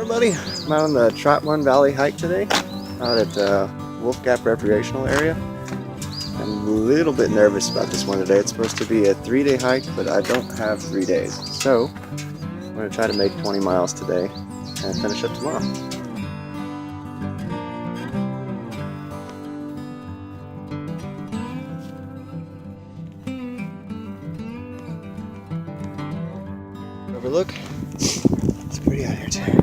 everybody, I'm out on the Trout Valley hike today, out at Wolf Gap Recreational Area. I'm a little bit nervous about this one today. It's supposed to be a 3-day hike, but I don't have 3 days. So I'm going to try to make 20 miles today and finish up tomorrow. Overlook. It's pretty out here too.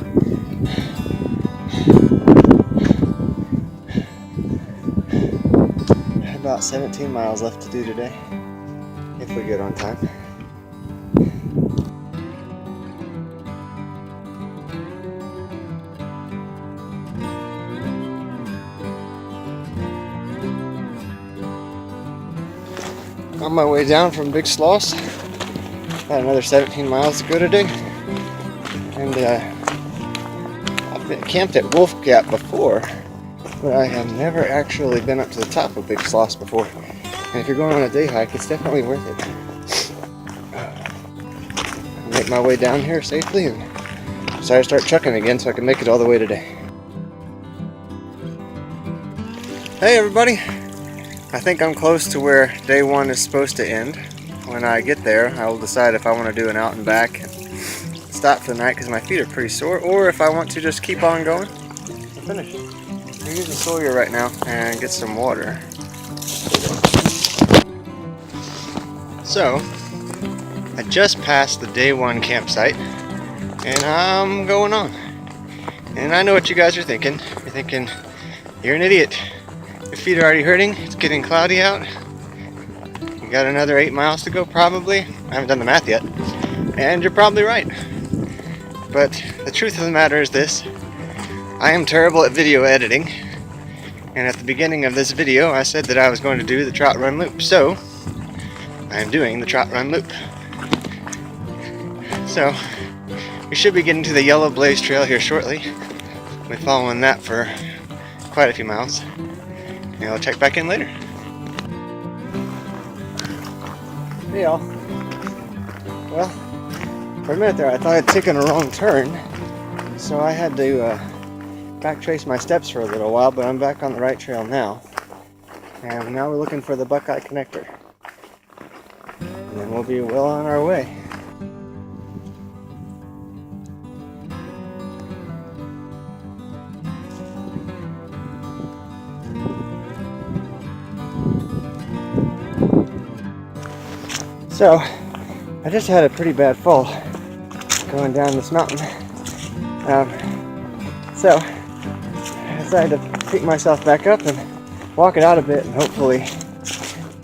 About 17 miles left to do today, if we get on time. On my way down from Big Sloss, got another 17 miles to go today, and I've been camped at Wolf Gap before, but I have never actually been up to the top of Big Sloss before. And if you're going on a day hike, it's definitely worth it. I'll make my way down here safely and decided to start trucking again so I can make it all the way today. Hey everybody! I think I'm close to where day one is supposed to end. When I get there, I will decide if I want to do an out and back and stop for the night because my feet are pretty sore, or if I want to just keep on going and finish. I'm using Sawyer right now and get some water. So, I just passed the day one campsite and I'm going on. And I know what you guys are thinking. You're thinking, you're an idiot. Your feet are already hurting. It's getting cloudy out. You got another 8 miles to go probably. I haven't done the math yet. And you're probably right. But the truth of the matter is this. I am terrible at video editing, and at the beginning of this video I said that I was going to do the Trout Run Loop, so I am doing the Trout Run Loop. So we should be getting to the Yellow Blaze Trail here shortly. We'll be following that for quite a few miles, and I'll check back in later. Hey y'all. Well, for a minute there I thought I'd taken a wrong turn, so I had to backtrace my steps for a little while, but I'm back on the right trail now. And now we're looking for the Buckeye Connector. And then we'll be well on our way. So, I just had a pretty bad fall going down this mountain. So, I decided to pick myself back up and walk it out a bit, and hopefully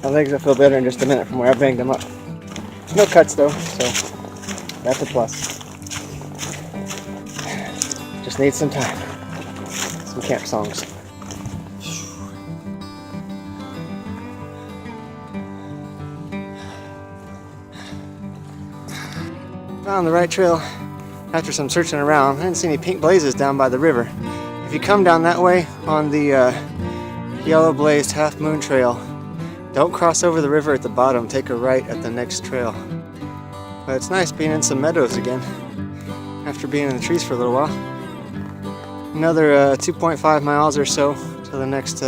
my legs will feel better in just a minute from where I banged them up. No cuts though, so that's a plus. Just need some time. Some camp songs. Found the right trail after some searching around. I didn't see any pink blazes down by the river. If you come down that way on the Yellow Blazed Half Moon Trail, don't cross over the river at the bottom, take a right at the next trail. But it's nice being in some meadows again after being in the trees for a little while. Another 2.5 miles or so to the next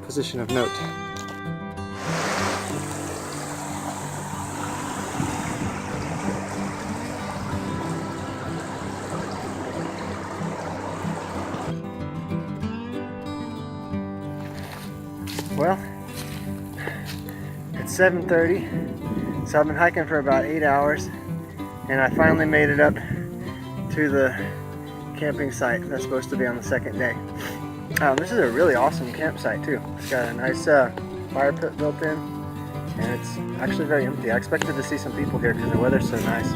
position of note. Well, it's 7:30, so I've been hiking for about 8 hours, and I finally made it up to the camping site that's supposed to be on the second day. This is a really awesome campsite too. It's got a nice fire pit built in, and it's actually very empty. I expected to see some people here because the weather's so nice.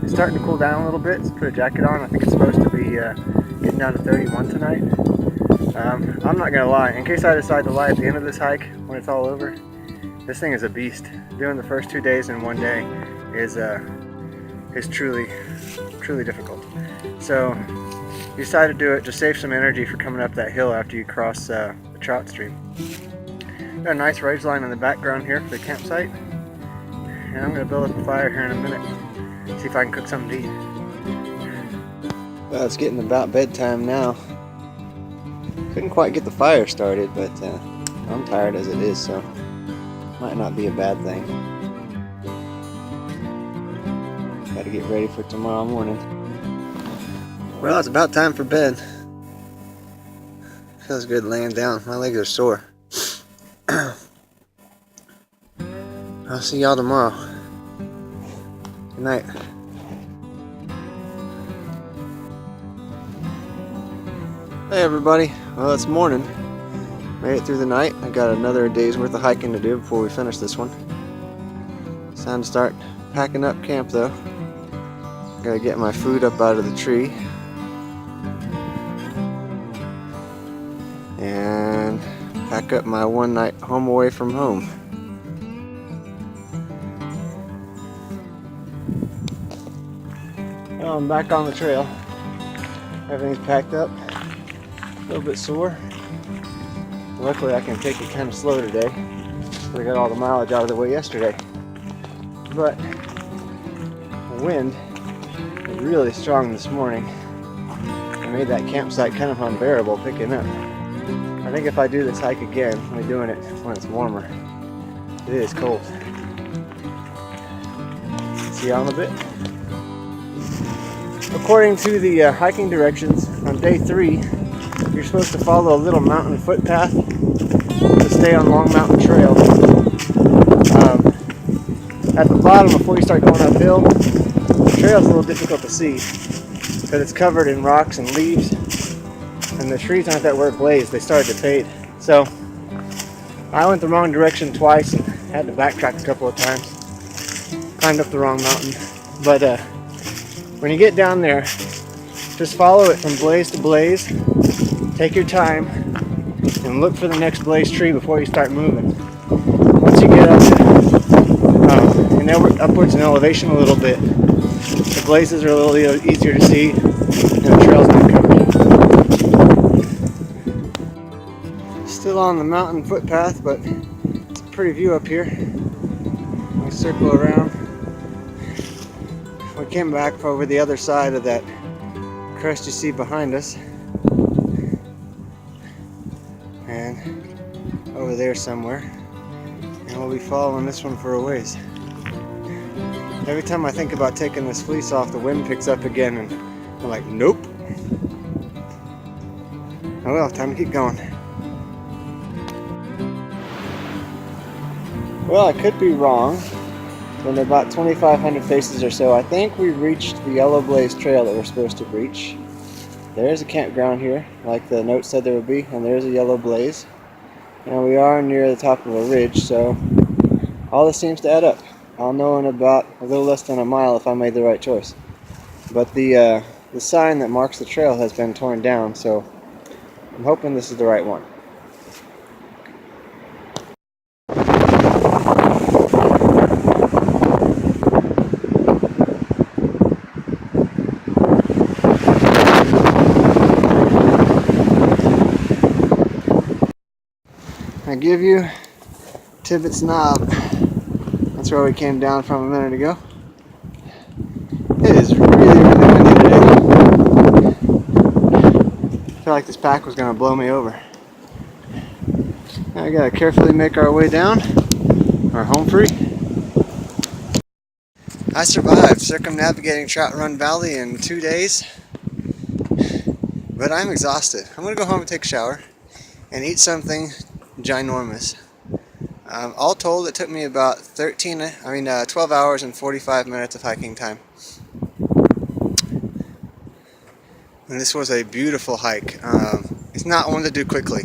It's starting to cool down a little bit, so put a jacket on. I think it's supposed to be getting down to 31 tonight. I'm not gonna lie, in case I decide to lie at the end of this hike when it's all over, this thing is a beast. Doing the first 2 days in one day is truly difficult. So you decide to do it, just save some energy for coming up that hill after you cross the trout stream. Got a nice ridge line in the background here for the campsite, and I'm gonna build up a fire here in a minute, see if I can cook something to eat. Well, it's getting about bedtime now. Couldn't quite get the fire started, but I'm tired as it is, so might not be a bad thing. Got to get ready for tomorrow morning. Well, it's about time for bed. Feels good laying down. My legs are sore. I'll see y'all tomorrow. Good night. Hey everybody. Well, it's morning. Made it through the night. I got another day's worth of hiking to do before we finish this one. It's time to start packing up camp though. Gotta get my food up out of the tree. And pack up my one night home away from home. Well, I'm back on the trail. Everything's packed up. A little bit sore. Luckily I can take it kind of slow today. I got all the mileage out of the way yesterday. But the wind was really strong this morning. It made that campsite kind of unbearable picking up. I think if I do this hike again, I'll be doing it when it's warmer. It is cold. See y'all in a bit. According to the hiking directions, on day 3, you're supposed to follow a little mountain footpath to stay on Long Mountain Trail. At the bottom, before you start going uphill, the trail's a little difficult to see because it's covered in rocks and leaves, and the trees aren't that well blazed. They started to fade. So I went the wrong direction twice and had to backtrack a couple of times. Climbed up the wrong mountain. But when you get down there, just follow it from blaze to blaze. Take your time and look for the next blaze tree before you start moving. Once you get up and upwards in elevation a little bit, the blazes are a little easier to see and the trail's not covered. Still on the mountain footpath, but it's a pretty view up here. I circle around. We came back over the other side of that crest you see behind us. And over there somewhere, and we'll be following this one for a ways. Every time I think about taking this fleece off, the wind picks up again, and I'm like, nope. Oh well, time to keep going. Well, I could be wrong. When they're about 2,500 paces or so, I think we reached the Yellow Blaze Trail that we're supposed to reach. There's a campground here, like the note said there would be, and there's a yellow blaze. And we are near the top of a ridge, so all this seems to add up. I'll know in about a little less than a mile if I made the right choice. But the sign that marks the trail has been torn down, so I'm hoping this is the right one. I give you Tibbetts Knob. That's where we came down from a minute ago. It is really windy today. I feel like this pack was going to blow me over. Now we got to carefully make our way down. We're home free. I survived circumnavigating Trout Run Valley in 2 days, but I'm exhausted. I'm going to go home and take a shower and eat something ginormous. All told, it took me about 12 hours and 45 minutes of hiking time. And this was a beautiful hike. It's not one to do quickly.